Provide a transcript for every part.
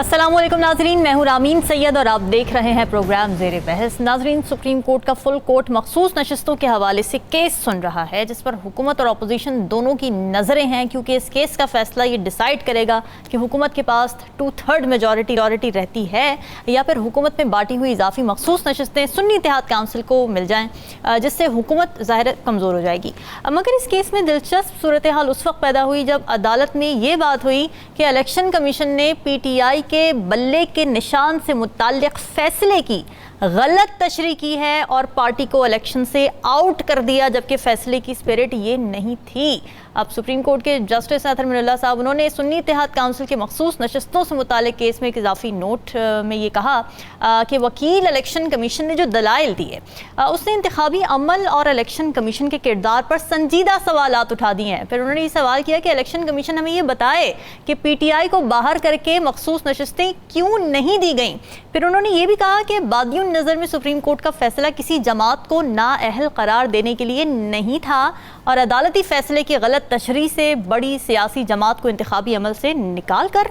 अस्सलामुअलैकुम नाजरीन, मैं हूं रामीन सैयद और आप देख रहे हैं प्रोग्राम ज़ेरे बहस। नाजरीन, सुप्रीम कोर्ट का फुल कोर्ट मखसूस नशिस्तों के हवाले से केस सुन रहा है जिस पर हुकूमत और अपोजिशन दोनों की नज़रें हैं, क्योंकि इस केस का फैसला ये डिसाइड करेगा कि हुकूमत के पास 2/3 मेजॉरिटी रहती है या फिर हुकूमत में बांटी हुई इजाफी मखसूस नशिस्तें सुन्नी इत्तेहाद काउंसिल को मिल जाएँ, जिससे हुकूमत ज़ाहिर कमज़ोर हो जाएगी। मगर इस केस में दिलचस्प सूरत हाल उस वक्त पैदा हुई जब अदालत में ये बात हुई कि इलेक्शन कमीशन ने PTI के बल्ले के निशान से मुताल्लिक फैसले की गलत तशरीह की है और पार्टी को इलेक्शन से आउट कर दिया, जबकि फैसले की स्पिरिट ये नहीं थी। अब सुप्रीम कोर्ट के जस्टिस अतहर मिनल्ला साहब, उन्होंने सुन्नी इत्तेहाद काउंसिल के मखसूस नशिस्तों से मुताल्लिक केस में एक इजाफी नोट में ये कहा कि वकील इलेक्शन कमीशन ने जो दलाइल दिए उसने इंतखाबी अमल और इलेक्शन कमीशन के किरदार पर संजीदा सवालात उठा दिए हैं। फिर उन्होंने ये सवाल किया कि इलेक्शन कमीशन हमें ये बताए कि PTI को बाहर करके मखसूस नशिस्तें क्यों नहीं दी गई। फिर उन्होंने ये भी कहा कि बादियुन नज़र में सुप्रीम कोर्ट का फैसला किसी जमात को नाअहल करार देने के लिए नहीं था और अदालती फैसले की गलत तशरीह से बड़ी सियासी जमात को इंतखाबी अमल से निकाल कर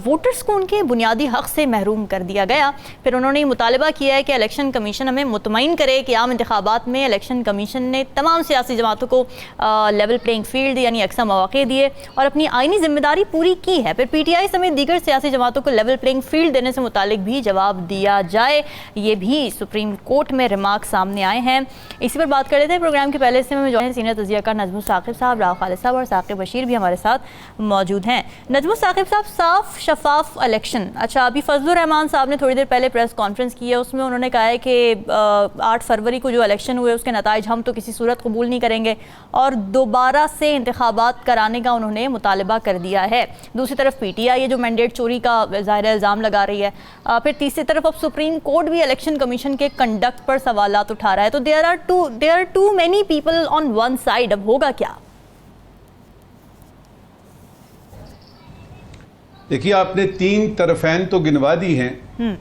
वोटर्स को उनके बुनियादी हक से महरूम कर दिया गया। फिर उन्होंने मुतालबा किया है कि इलेक्शन कमीशन हमें मुतमईन करे कि आम इंतखाबात में इलेक्शन कमीशन ने तमाम सियासी जमातों को लेवल प्लेइंग फील्ड यानी यकसा मौक़े दिए और अपनी आइनी जिम्मेदारी पूरी की है। फिर PTI समेत दीगर सियासी जमातों को लेवल प्लेइंग फील्ड देने से मुतालिक भी जवाब दिया जाए। ये भी सुप्रीम कोर्ट में रिमार्क सामने आए हैं। इसी पर बात कर रहे थे प्रोग्राम के पहले से में जो है सीनियर तजियाकार नजमुल साकिब साहब, राव खालिद साहब और साकिब बशीर भी हमारे साथ मौजूद हैं। नजमुल साकिब साहब, साफ शफाफ इलेक्शन, अच्छा अभी फजलुर रहमान साहब ने थोड़ी देर पहले प्रेस कॉन्फ्रेंस की है, उसमें उन्होंने कहा है कि 8 फरवरी को जो इलेक्शन हुए उसके नताइज हम तो किसी सूरत कबूल नहीं करेंगे और दोबारा से इंतखाबात कराने का उन्होंने मुतालबा कर दिया है। दूसरी तरफ PTI ये जो मैंडेट चोरी का ज़ाहिर इल्ज़ाम लगा रही है। फिर तीसरी तरफ अब सुप्रीम कोर्ट भी इलेक्शन कमीशन के कंडक्ट पर सवालात उठा रहा है। तो there are too many people on one side. अब होगा क्या? देखिए, आपने 3 तरफैन तो गिनवा दी हैं,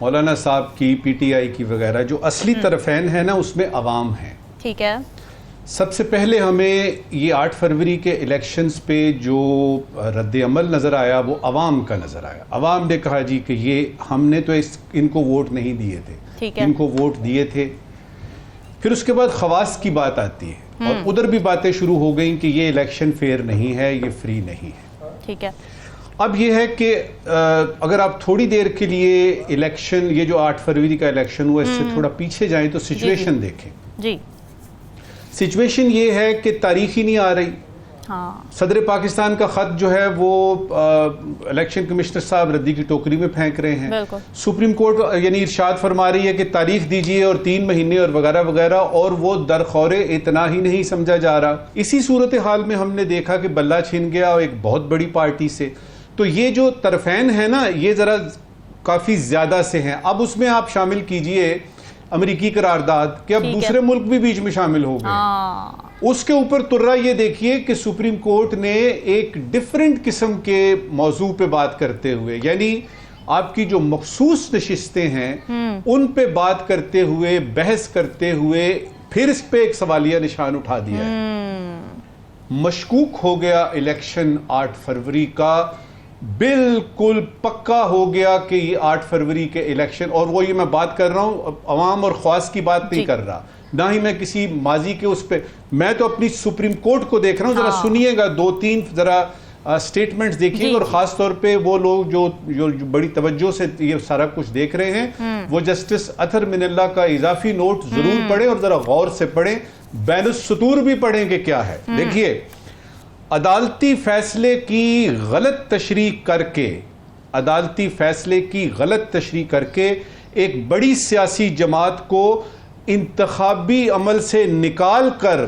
मौलाना साहब की, PTI की वगैरह। जो असली तरफैन है ना, उसमें अवाम है। ठीक है। सबसे पहले हमें ये 8 फरवरी के इलेक्शंस पे जो रद्द अमल नज़र आया वो अवाम का नज़र आया। अवाम ने कहा जी कि ये हमने तो इनको वोट नहीं दिए थे, ठीक है, इनको वोट दिए थे। फिर उसके बाद खवास की बात आती है और उधर भी बातें शुरू हो गई कि ये इलेक्शन फेयर नहीं है, ये फ्री नहीं है। ठीक है। अब ये है कि अगर आप थोड़ी देर के लिए इलेक्शन, ये जो 8 फरवरी का इलेक्शन हुआ, इससे थोड़ा पीछे जाएं तो सिचुएशन देखें जी। सिचुएशन ये है कि तारीख ही नहीं आ रही। हाँ। सदर पाकिस्तान का ख़त जो है वो इलेक्शन कमिश्नर साहब रद्दी की टोकरी में फेंक रहे हैं। सुप्रीम कोर्ट यानी इरशाद फरमा रही है कि तारीख दीजिए और 3 महीने और वगैरह वगैरह, और वो दरखौरे इतना ही नहीं समझा जा रहा। इसी सूरत हाल में हमने देखा कि बल्ला छिन गया एक बहुत बड़ी पार्टी से। तो ये जो तरफैन है ना, ये ज़रा काफ़ी ज़्यादा से हैं। अब उसमें आप शामिल कीजिए अमेरिकी करारदाद कि अब दूसरे मुल्क भी बीच में शामिल हो गए। उसके ऊपर तुर्रा ये देखिए कि सुप्रीम कोर्ट ने एक डिफरेंट किस्म के मौजू पे बात करते हुए, यानी आपकी जो मखसूस नशिस्तें हैं उन पे बात करते हुए, बहस करते हुए, फिर इस पे एक सवालिया निशान उठा दिया है। मशकूक हो गया इलेक्शन 8 फरवरी का, बिल्कुल पक्का हो गया कि ये 8 फरवरी के इलेक्शन, और वो ये मैं बात कर रहा हूं अवाम और ख्वास की बात नहीं कर रहा, ना ही मैं किसी माजी के उस पे, मैं तो अपनी सुप्रीम कोर्ट को देख रहा हूं। जरा सुनिएगा, 2-3 जरा स्टेटमेंट्स देखिएगा, और खास तौर पे वो लोग जो बड़ी तवज्जो से ये सारा कुछ देख रहे हैं, वो जस्टिस अतहर मिनल्ला का इजाफी नोट जरूर पढ़े और जरा गौर से पढ़े, बैनुस्सतूर भी पढ़ें कि क्या है। देखिए, अदालती फैसले की गलत तशरीह करके, अदालती फैसले की गलत तशरीह करके एक बड़ी सियासी जमात को इंतखाबी अमल से निकाल कर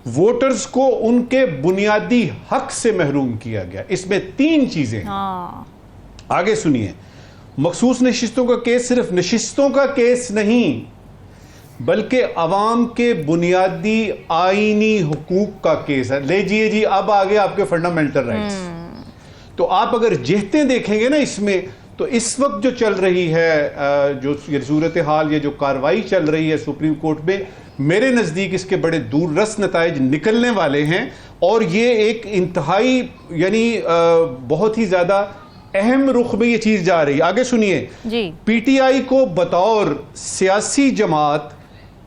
वोटर्स को उनके बुनियादी हक से महरूम किया गया। इसमें 3 चीजें हैं। आगे सुनिए, मखसूस नशिस्तों का केस सिर्फ नशिस्तों का केस नहीं, बल्कि अवाम के बुनियादी आईनी हुकूक का केस है। लीजिए जी, अब आगे आपके फंडामेंटल राइट्स। तो आप अगर जिहतें देखेंगे ना इसमें, तो इस वक्त जो चल रही है, जो ये सूरत हाल, ये जो कार्रवाई चल रही है सुप्रीम कोर्ट में, मेरे नज़दीक इसके बड़े दूररस नताइज निकलने वाले हैं। और ये एक इंतहाई यानी बहुत ही ज़्यादा अहम रुख में ये चीज जा रही है। आगे सुनिए जी। पीटीआई को बतौर सियासी जमात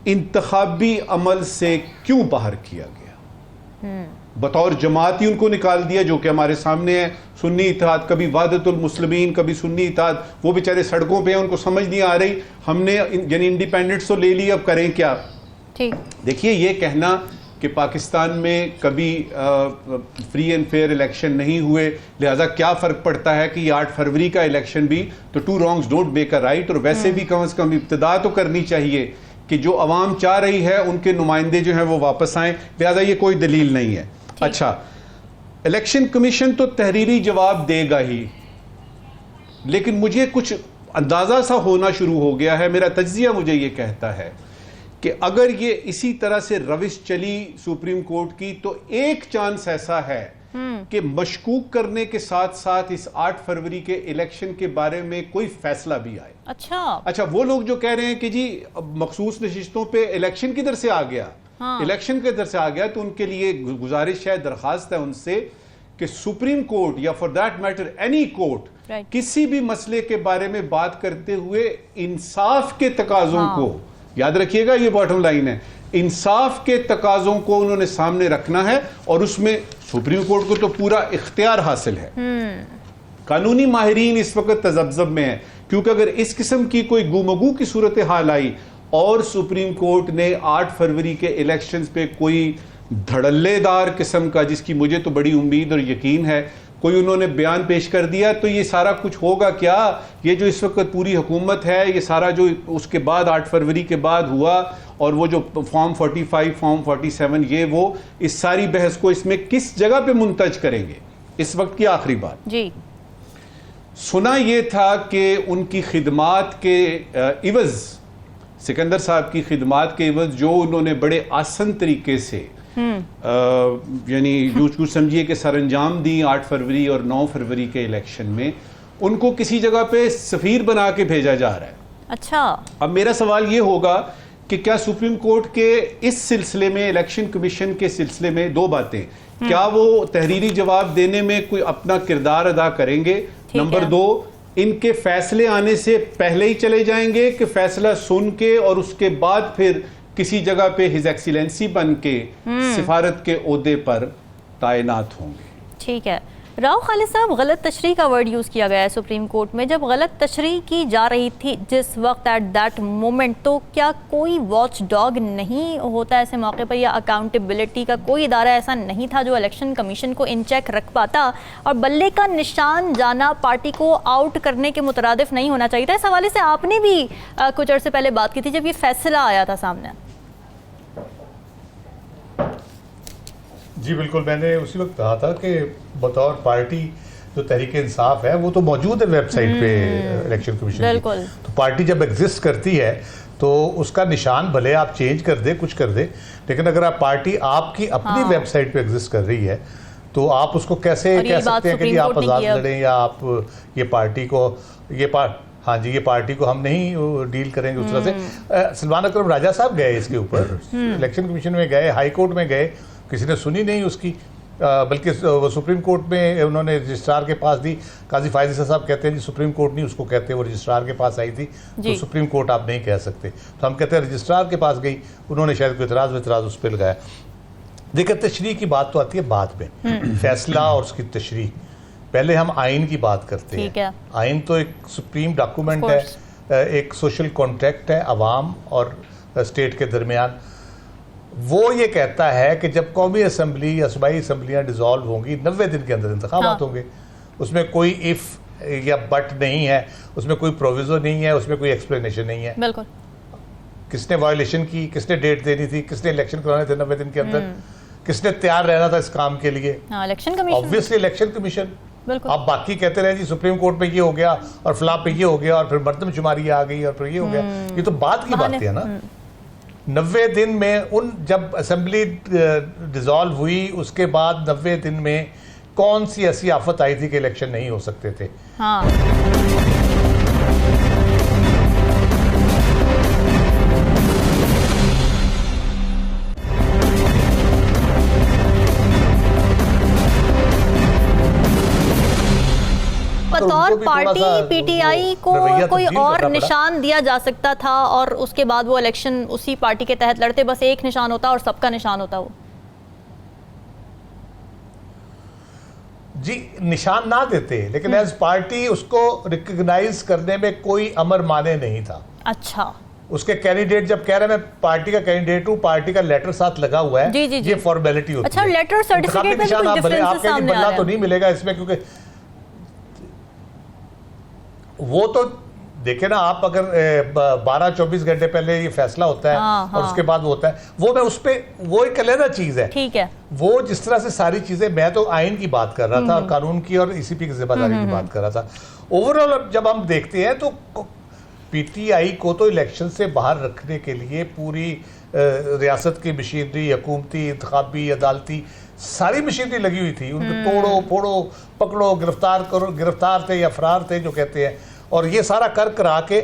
इंतखाबी अमल से क्यों बाहर किया गया? बतौर जमात ही उनको निकाल दिया, जो कि हमारे सामने है। सुन्नी इत्तेहाद, कभी वाहदतुल मुस्लिमीन, कभी सुन्नी इत्तेहाद, वो बेचारे सड़कों पे हैं, उनको समझ नहीं आ रही। हमने यानी इंडिपेंडेंस तो ले ली, अब करें क्या? ठीक। देखिए, ये कहना कि पाकिस्तान में कभी फ्री एंड फेयर इलेक्शन नहीं हुए, लिहाजा क्या फ़र्क पड़ता है कि ये 8 फरवरी का इलेक्शन भी, तो 2 wrongs don't make a right। और वैसे भी कम से कम इब्तिदा तो करनी चाहिए कि जो अवाम चाह रही है उनके नुमाइंदे जो हैं वो वापस आएँ, लिहाजा ये कोई दलील नहीं है। अच्छा, इलेक्शन कमीशन तो तहरीरी जवाब देगा ही, लेकिन मुझे कुछ अंदाज़ा सा होना शुरू हो गया है, मेरा तज्जिया मुझे ये कहता है कि अगर ये इसी तरह से रविश चली सुप्रीम कोर्ट की, तो एक चांस ऐसा है कि मशकूक करने के साथ साथ इस 8 फरवरी के इलेक्शन के बारे में कोई फैसला भी आए। अच्छा, वो लोग जो कह रहे हैं कि जी मखसूस नशिस्तों पे इलेक्शन किधर से आ गया, इलेक्शन किधर से आ गया, तो उनके लिए गुजारिश है, दरखास्त है उनसे कि सुप्रीम कोर्ट या for that matter any court किसी भी मसले के बारे में बात करते हुए इंसाफ के तकाजों को, याद रखिएगा ये बॉटम लाइन है, इंसाफ के तकाजों को उन्होंने सामने रखना है। और उसमें सुप्रीम कोर्ट को तो पूरा इख्तियार हासिल है। कानूनी माहिरीन इस वक्त तजब्जब में है, क्योंकि अगर इस किस्म की कोई गुमगू की सूरत हाल आई और सुप्रीम कोर्ट ने 8 फरवरी के इलेक्शंस पे कोई धड़ल्लेदार किस्म का, जिसकी मुझे तो बड़ी उम्मीद और यकीन है, कोई उन्होंने बयान पेश कर दिया, तो ये सारा कुछ होगा क्या? ये जो इस वक्त पूरी हुकूमत है, ये सारा जो उसके बाद 8 फरवरी के बाद हुआ, और वो जो फॉर्म 45, फॉर्म 47, ये वो, इस सारी बहस को इसमें किस जगह पे मुंतज करेंगे? इस वक्त की आखिरी बात जी, सुना ये था कि उनकी खिदमात के इवज, सिकंदर साहब की खिदमात के इवज जो उन्होंने बड़े आसान तरीके से यानी यूं समझिए कि सरंजाम दी 8 फरवरी और 9 फरवरी के इलेक्शन में, उनको किसी जगह पे सफीर बना के भेजा जा रहा है। अच्छा, अब मेरा सवाल ये होगा कि क्या सुप्रीम कोर्ट के इस सिलसिले में, इलेक्शन कमीशन के सिलसिले में, दो बातें, क्या वो तहरीरी जवाब देने में कोई अपना किरदार अदा करेंगे? नंबर 2, इनके फैसले आने से पहले ही चले जाएंगे कि फैसला सुन के और उसके बाद फिर किसी जगह पे हिज एक्सीलेंसी बन के सिफारत के ओहदे पर तैनात होंगे? ठीक है। राव खालिद साहब, गलत तशरीह का वर्ड यूज़ किया गया है सुप्रीम कोर्ट में। जब गलत तशरीह की जा रही थी जिस वक्त, एट दैट मोमेंट, तो क्या कोई वॉच डॉग नहीं होता ऐसे मौके पर, या अकाउंटेबिलिटी का कोई इदारा ऐसा नहीं था जो इलेक्शन कमीशन को इन चेक रख पाता? और बल्ले का निशान जाना पार्टी को आउट करने के मुतरादिफ नहीं होना चाहिए था। इस हवाले से आपने भी कुछ अर्से पहले बात की थी जब ये फैसला आया था सामने। जी बिल्कुल, मैंने उसी वक्त कहा था कि बतौर पार्टी जो तहरीक इंसाफ है वो तो मौजूद है वेबसाइट पे इलेक्शन कमीशन की। तो पार्टी जब एग्जिस्ट करती है तो उसका निशान भले आप चेंज कर दे, कुछ कर दे, लेकिन अगर आप पार्टी आपकी अपनी वेबसाइट पे एग्जिस्ट कर रही है तो आप उसको कैसे कह सकते हैं कि जी आप आज़ाद लड़ें या आप ये पार्टी को हाँ जी, ये पार्टी को हम नहीं डील करेंगे उस तरह से। सलमान अकरम राजा साहब गए इसके ऊपर, इलेक्शन कमीशन में गए, हाई कोर्ट में गए, किसी ने सुनी नहीं उसकी, बल्कि सुप्रीम कोर्ट में उन्होंने रजिस्ट्रार के पास दी। काजी फायज़ साहब कहते हैं जी सुप्रीम कोर्ट नहीं उसको कहते, वो रजिस्ट्रार के पास आई थी, तो सुप्रीम कोर्ट आप नहीं कह सकते। तो हम कहते हैं रजिस्ट्रार के पास गई, उन्होंने शायद कोई इतराज़ उस पर लगाया। देखिए, तशरीह की बात तो आती है बाद में, फैसला और उसकी तशरीह। पहले हम आइन की बात करते हैं। आइन तो एक सुप्रीम डॉक्यूमेंट है, एक सोशल कॉन्ट्रैक्ट है अवाम और स्टेट के दरमियान। वो ये कहता है कि जब कौमी असम्बली या सूबाई असम्बलियाँ डिज़ोल्व होंगी 90 दिन के अंदर इंतखाबात होंगे। उसमें कोई इफ़ या बट नहीं है, उसमें कोई प्रोविज़ो नहीं है, उसमें कोई एक्सप्लेनेशन नहीं है। बिल्कुल, किसने वायलेशन की, किसने डेट देनी थी, किसने इलेक्शन कराने थे 90 दिन के अंदर, किसने तैयार रहना था इस काम के लिए? Election commission, obviously election commission. आप बाकी कहते रहे जी सुप्रीम कोर्ट पे ये हो गया और फला पे ये हो गया और फिर मरदमशुमारी आ गई और फिर ये हो गया, ये तो बात की बात है ना। 90 दिन में जब असेंबली डिसॉल्व हुई उसके बाद 90 दिन में कौन सी ऐसी आफत आई थी कि इलेक्शन नहीं हो सकते थे? बतौर पार्टी पीटीआई को कोई और निशान दिया जा सकता था और उसके बाद वो इलेक्शन उसी पार्टी के तहत लड़ते, बस एक निशान होता और सबका निशान होता वो। जी निशान ना देते, लेकिन एज पार्टी उसको रिकॉग्नाइज करने में कोई अमर माने नहीं था। अच्छा, उसके कैंडिडेट जब कह रहे हैं मैं पार्टी का कैंडिडेट हूं, पार्टी का लेटर साथ लगा हुआ है, जी, जी, जी। ये फॉर्मेलिटी होती अच्छा, है। लेटर सर्टिफिकेट में निशान कोई आप भले आप डिफरेंस सामने बल्ला तो नहीं मिलेगा इसमें, क्योंकि वो तो देखे ना आप, अगर 12-24 घंटे पहले ये फैसला होता है और उसके बाद वो होता है, वो मैं उस पे वो एक अलग चीज है। ठीक है, वो जिस तरह से सारी चीजें, मैं तो आइन की बात कर रहा था और कानून की और ईसीपी की जिम्मेदारी की बात कर रहा था। ओवरऑल जब हम देखते हैं तो पीटीआई को तो इलेक्शन से बाहर रखने के लिए पूरी रियासत की मशीनरी, हुकूमती, इंतखाबी, अदालती सारी मशीनरी लगी हुई थी। उनको तोड़ो फोड़ो, पकड़ो, गिरफ्तार करो, गिरफ्तार थे या फरार थे जो कहते हैं, और ये सारा कर करा के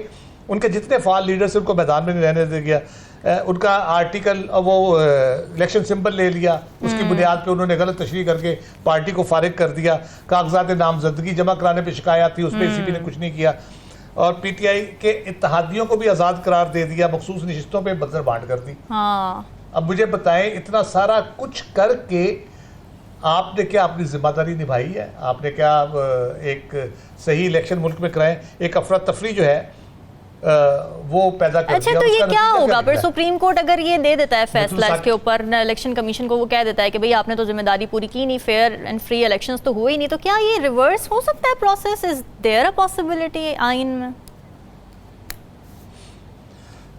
उनके जितने फाल लीडर्स उनको मैदान में नहीं रहने दे गया। उनका आर्टिकल वो इलेक्शन सिंबल ले लिया, उसकी बुनियाद पे उन्होंने गलत तशरीह करके पार्टी को फारिग कर दिया। कागजात नामजदगी जमा कराने पे शिकायत थी, उस पर ईसीपी ने कुछ नहीं किया। और पीटीआई के इत्तेहादियों को भी आज़ाद करार दे दिया, मखसूस नशिस्तों पे बदर बांट कर दी। अब मुझे बताएं, इतना सारा कुछ करके आपने क्या अपनी जिम्मेदारी निभाई है? आपने क्या एक सही इलेक्शन मुल्क में कराए? एक अफरा तफरी जो है वो पैदा कर अच्छा, दिया। तो ये क्या होगा फिर? सुप्रीम कोर्ट अगर ये दे देता है फैसला इसके ऊपर, इलेक्शन कमीशन को वो कह देता है कि भाई आपने तो जिम्मेदारी पूरी की नहीं, फेयर एंड फ्री इलेक्शंस तो हुए ही नहीं, तो क्या ये रिवर्स हो सकता है process? Is there a possibility आइन में?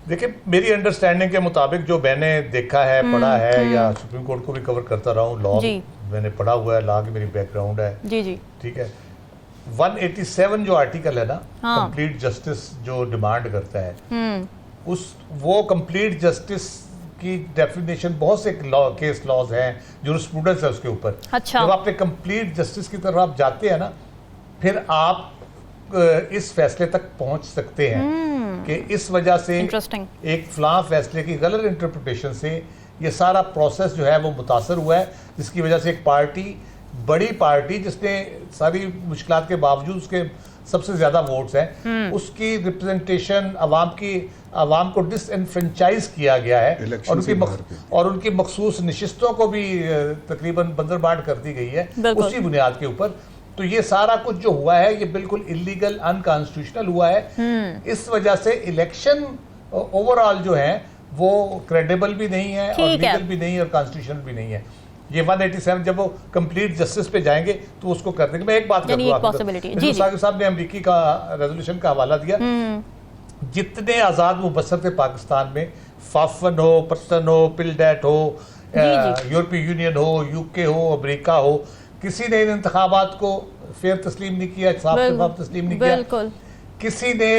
देखिए, मेरी अंडरस्टैंडिंग के मुताबिक जो मैंने देखा है, पढ़ा है, या सुप्रीम कोर्ट को भी कवर करता रहा हूँ, लॉ मैंने पढ़ा हुआ है, लॉ की मेरी बैकग्राउंड है, जी जी, ठीक है। 187 जो आर्टिकल है ना, कंप्लीट जस्टिस जो डिमांड करता है, वो कंप्लीट जस्टिस की डेफिनेशन बहुत से केस लॉज हैं, जूरिस्प्रूडेंस है उसके ऊपर। अच्छा। जब आपने कंप्लीट जस्टिस की तरफ आप जाते हैं ना, फिर आप इस फैसले तक पहुंच सकते हैं कि इस वजह से एक फलां फैसले की गलत इंटरप्रिटेशन से ये सारा प्रोसेस जो है वो मुतासर हुआ है, जिसकी वजह से एक पार्टी, बड़ी पार्टी जिसने सारी मुश्किलात के बावजूद उसके सबसे ज्यादा वोट्स हैं, उसकी रिप्रेजेंटेशन आवाम को डिसएनफ्रेंचाइज किया गया है और उनकी मखसूस नशिस्तों को भी तकरीबन बंदरबांट कर दी गई है उसी बुनियाद के ऊपर। तो ये सारा कुछ जो हुआ है ये बिल्कुल इलीगल, अनकॉन्स्टिट्यूशनल हुआ है। इस वजह से इलेक्शन ओवरऑल जो है वो क्रेडिबल भी नहीं है और लीगल भी नहीं है और कॉन्स्टिट्यूशनल भी नहीं है। ये 187 जब वो कंप्लीट जस्टिस पे जाएंगे तो उसको कर देंगे। मैं एक बात करूंगा, साकिब साहब ने अमेरिकी का रेजोल्यूशन का हवाला दिया, जितने आज़ाद मुबस्सर थे पाकिस्तान में, फाफन हो, पत्तन हो, पिलडेट हो, यूरोपीय यूनियन हो, यूके हो, अमेरिका हो, किसी ने इन इंतखाबात को फेयर तस्लीम नहीं किया, साफ शफाफ तस्लीम नहीं किया। किसी ने,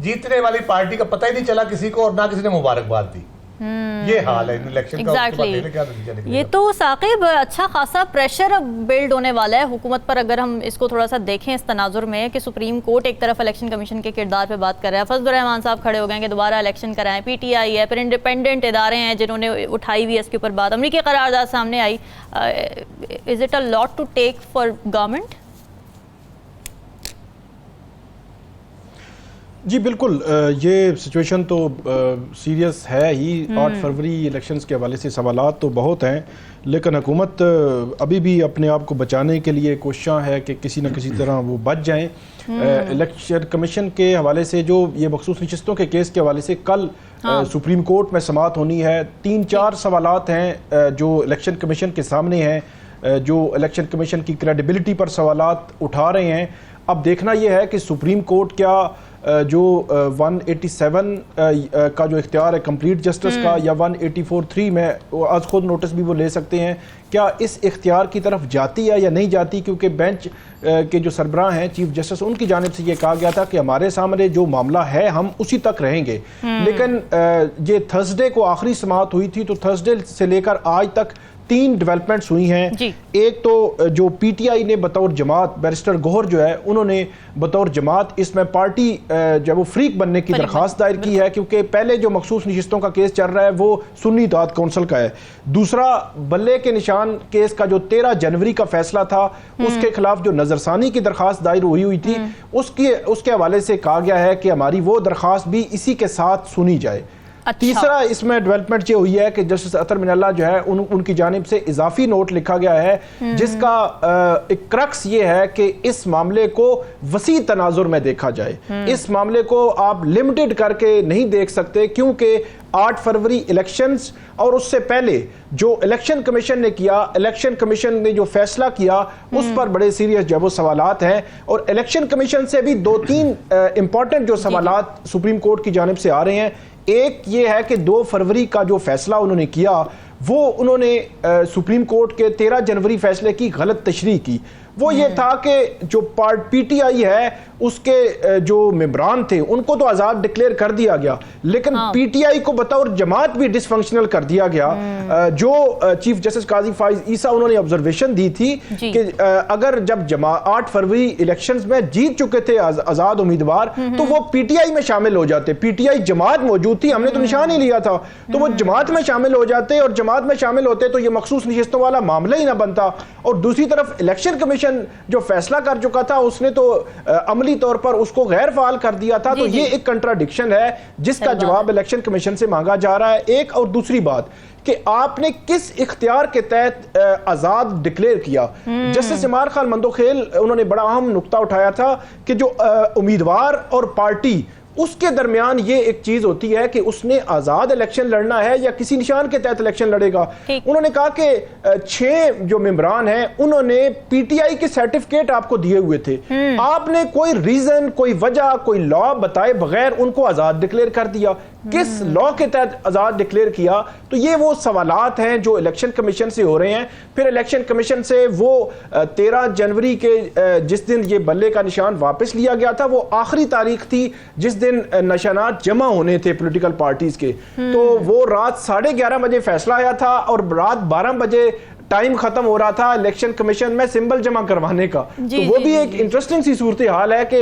जीतने वाली पार्टी का पता ही नहीं चला किसी को, और ना किसी ने मुबारकबाद दी। ये हाल है इलेक्शन का। Exactly. ये तो साकिब अच्छा खासा प्रेशर अब बिल्ड होने वाला है हुकूमत पर, अगर हम इसको थोड़ा सा देखें इस तनाजुर में कि सुप्रीम कोर्ट एक तरफ इलेक्शन कमीशन के किरदार पे बात कर रहा है, फजलुर रहमान साहब खड़े हो गए कि दोबारा इलेक्शन कराएं, पीटीआई है, फिर इंडिपेंडेंट इदारे हैं जिन्होंने उठाई हुई है इसके ऊपर बात, अमरीकी करारदाद सामने आई। Is it a lot to take for government? जी बिल्कुल, ये सिचुएशन तो सीरियस है ही। 8 फरवरी इलेक्शंस के हवाले से सवालात तो बहुत हैं, लेकिन हुकूमत अभी भी अपने आप को बचाने के लिए कोशिश है कि किसी न किसी तरह वो बच जाएं। इलेक्शन कमीशन के हवाले से जो ये मखसूस नशिस्तों के केस के हवाले से कल सुप्रीम कोर्ट में समाअत होनी है। 3-4 सवालात हैं जो इलेक्शन कमीशन के सामने हैं, जो इलेक्शन कमीशन की क्रेडिबिलिटी पर सवालात उठा रहे हैं। अब देखना यह है कि सुप्रीम कोर्ट क्या जो 187 का जो इख्तियार है कंप्लीट जस्टिस का, या 184(3) में आज खुद नोटिस भी वो ले सकते हैं, क्या इस इख्तियार की तरफ जाती है या नहीं जाती? क्योंकि बेंच के जो सरबराह हैं चीफ जस्टिस, उनकी जानिब से ये कहा गया था कि हमारे सामने जो मामला है हम उसी तक रहेंगे। लेकिन ये थर्सडे को आखिरी समाअत हुई थी, तो थर्सडे से लेकर आज तक 3 डेवलपमेंट्स हुई हैं। जी। एक तो जो पीटीआई ने बतौर जमात, बैरिस्टर गौहर जो है उन्होंने बतौर जमात इसमें पार्टी जब वो फ्रीक बनने की दरख्वास्त दायर की है, क्योंकि पहले जो मखसूस नशिस्तों का केस चल रहा है वो सुन्नी इत्तेहाद कौंसिल का है। दूसरा, बल्ले के निशान केस का जो 13 जनवरी का फैसला था उसके खिलाफ जो नजरसानी की दरख्वास्त दायर हुई थी उसके हवाले से कहा गया है कि हमारी वो दरख्वास्त भी इसी के साथ सुनी जाए। अच्छा। तीसरा इसमें डेवलपमेंट ये हुई है कि जस्टिस अतर मिनल्ला जो है उनकी जानिब से इजाफी नोट लिखा गया है जिसका एक क्रक्स ये है कि इस मामले को वसी तनाजुर में देखा जाए। इस मामले को आप लिमिटेड करके नहीं देख सकते, क्योंकि 8 फरवरी इलेक्शंस और उससे पहले जो इलेक्शन कमीशन ने किया, इलेक्शन कमीशन ने जो फैसला किया उस पर बड़े सीरियस जो वो सवालात हैं। और इलेक्शन कमीशन से भी 2-3 इंपॉर्टेंट जो सवालात सुप्रीम कोर्ट की जानिब से आ रहे हैं। एक ये है कि 2 फरवरी का जो फैसला उन्होंने किया वो उन्होंने सुप्रीम कोर्ट के 13 जनवरी फैसले की गलत तशरीह की। वो ये था कि जो पीटीआई है उसके जो मेंबरान थे उनको तो आज़ाद डिक्लेयर कर दिया गया, लेकिन पीटीआई को बतौर जमात भी डिसफंक्शनल कर दिया गया। जो चीफ जस्टिस काजी फाइज ईसा उन्होंने ऑब्जर्वेशन दी थी कि अगर जब 8 फरवरी इलेक्शंस में जीत चुके थे आज़ाद उम्मीदवार तो वो पीटीआई में शामिल हो जाते। पीटीआई जमात मौजूद थी, हमने तो निशान ही लिया था, तो वो जमात में शामिल हो जाते और जमात में शामिल होते तो ये मखसूस नशिस्तों वाला मामला ही ना बनता। और दूसरी तरफ इलेक्शन कमीशन जो फैसला कर चुका था उसने तो अमली तौर पर उसको गैर फाल कर दिया था। तो ये एक कंट्राडिक्शन है जिसका जवाब इलेक्शन कमीशन से मांगा जा रहा है। एक और दूसरी बात कि आपने किस इख्तियार के तहत आजाद डिक्लेयर किया। जस्टिस इमार खान मंदोखेल उन्होंने बड़ा अहम नुक्ता उठाया था कि जो उम्मीदवार और पार्टी उसके दरमियान ये एक चीज होती है कि उसने आजाद इलेक्शन लड़ना है या किसी निशान के तहत इलेक्शन लड़ेगा। उन्होंने कहा कि 6 जो मेंबरान हैं उन्होंने पीटीआई के सर्टिफिकेट आपको दिए हुए थे, आपने कोई रीजन, कोई वजह, कोई लॉ बताए बगैर उनको आजाद डिक्लेयर कर दिया। किस लॉ के तहत आजाद डिक्लेयर किया? तो ये वो सवालात हैं जो इलेक्शन कमीशन से हो रहे हैं। फिर इलेक्शन कमीशन से वो 13 जनवरी के जिस दिन ये बल्ले का निशान वापस लिया गया था वो आखिरी तारीख थी जिस दिन निशानात जमा होने थे पॉलिटिकल पार्टीज के। तो वो रात 11:30 बजे फैसला आया था और रात 12 बजे टाइम खत्म हो रहा था इलेक्शन कमीशन में सिंबल जमा करवाने का। तो वो भी एक इंटरेस्टिंग सी सूरत हाल है कि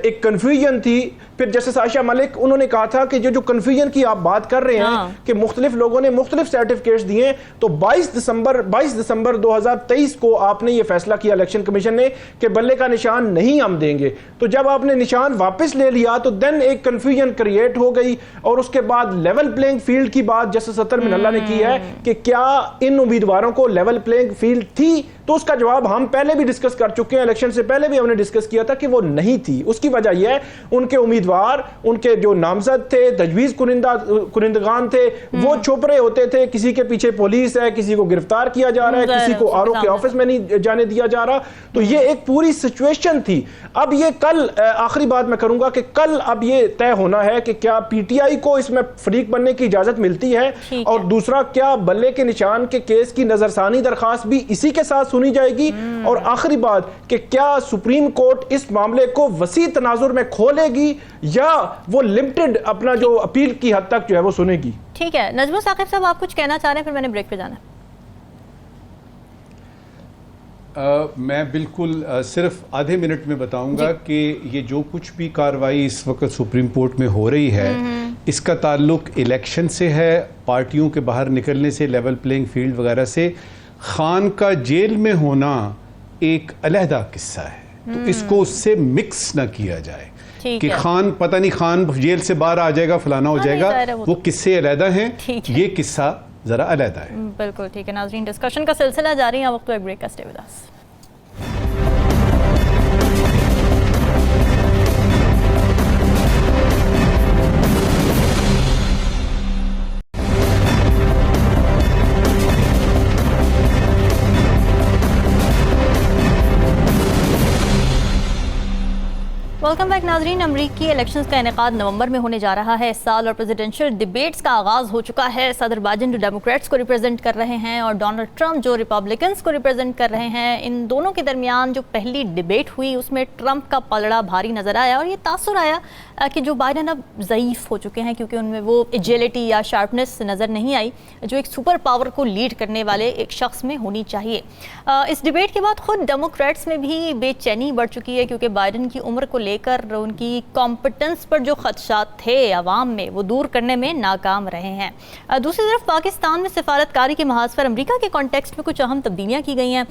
एक कंफ्यूजन थी। फिर जस्टिस आयशा मलिक उन्होंने कहा था कि जो कंफ्यूजन की आप बात कर रहे हैं कि मुख्तलिफ लोगों ने मुख्तलिफ सर्टिफिकेट्स दिए, तो 22 दिसंबर 2023 को आपने ये फैसला किया इलेक्शन कमीशन ने कि बल्ले का निशान नहीं हम देंगे। तो जब आपने निशान वापस ले लिया तो देन एक कंफ्यूजन क्रिएट हो गई और उसके बाद लेवल प्लेइंग फील्ड की बात जस्टिस अतर मिनल्ला ने की है कि क्या इन उम्मीदवारों को लेवल प्लेइंग फील्ड थी? तो उसका जवाब हम पहले भी डिस्कस कर चुके हैं, इलेक्शन से पहले भी हमने डिस्कस किया था कि वो नहीं थी। उसकी वजह यह है उनके उम्मीदवार, उनके जो नामजद थे, तजवीज कुनिंदगान थे, वो छुप रहे होते थे। किसी के पीछे पुलिस है, किसी को गिरफ्तार किया जा रहा है, किसी को आरओ के ऑफिस में नहीं जाने दिया जा रहा। तो ये एक पूरी सिचुएशन थी। अब ये कल आखिरी बात मैं करूंगा कि कल अब ये तय होना है कि क्या पीटीआई को इसमें फरीक बनने की इजाजत मिलती है, और दूसरा क्या बल्ले के निशान के केस की नजरसानी दरखास्त भी इसी के साथ सुनी जाएगी, और आखिरी बात कि क्या सुप्रीम कोर्ट इस मामले को वसी तनाजुर में खोलेगी या वो लिमिटेड अपना जो अपील की हद तक जो है वो सुनेगी। ठीक है, नजमुल साकिब साहब आप कुछ कहना चाह रहे हैं, फिर मैंने ब्रेक पे जाना है। मैं बिल्कुल सिर्फ आधे मिनट में बताऊंगा कि ये जो कुछ भी कार्रवाई इस वक्त सुप्रीम कोर्ट में हो रही है इसका ताल्लुक इलेक्शन से है, पार्टियों के बाहर निकलने से, लेवल प्लेइंग फील्ड वगैरह से। खान का जेल में होना एक अलहदा किस्सा है, तो इसको उससे मिक्स ना किया जाए कि खान पता नहीं खान जेल से बाहर आ जाएगा, फलाना हो जाएगा, वो किस्से अलहदा हैं, ये किस्सा जरा अलहदा है। बिल्कुल ठीक है नाज़रीन, डिस्कशन का सिलसिला जारी है, वक्त एक ब्रेक का, stay with us. Welcome back नाजरीन। अमरीकी इलेक्शंस का इनेकाद नवंबर में होने जा रहा है इस साल और प्रेसिडेंशियल डिबेट्स का आगाज़ हो चुका है। सदर बाइडेन जो डेमोक्रेट्स को रिप्रेजेंट कर रहे हैं और डोनाल्ड ट्रंप जो रिपब्लिकन्स को रिप्रेजेंट कर रहे हैं, इन दोनों के दरमियान जो पहली डिबेट हुई उसमें ट्रंप का पलड़ा भारी नज़र आया और ये तासुर आया कि जो बाइडेन अब ज़ईफ़ हो चुके हैं क्योंकि उनमें वो एजिलिटी या शार्पनेस नज़र नहीं आई जो एक सुपर पावर को लीड करने वाले एक शख्स में होनी चाहिए। इस डिबेट के बाद खुद डेमोक्रेट्स में भी बेचैनी बढ़ चुकी है क्योंकि बाइडेन की उम्र को लेकर उनकी कॉम्पिटेंस पर जो खदशात थे अवाम में वो दूर करने में नाकाम रहे हैं। दूसरी तरफ पाकिस्तान में सफारतकारी के महाज पर अमरीका के कॉन्टेक्स्ट में कुछ अहम तब्दीलियाँ की गई हैं।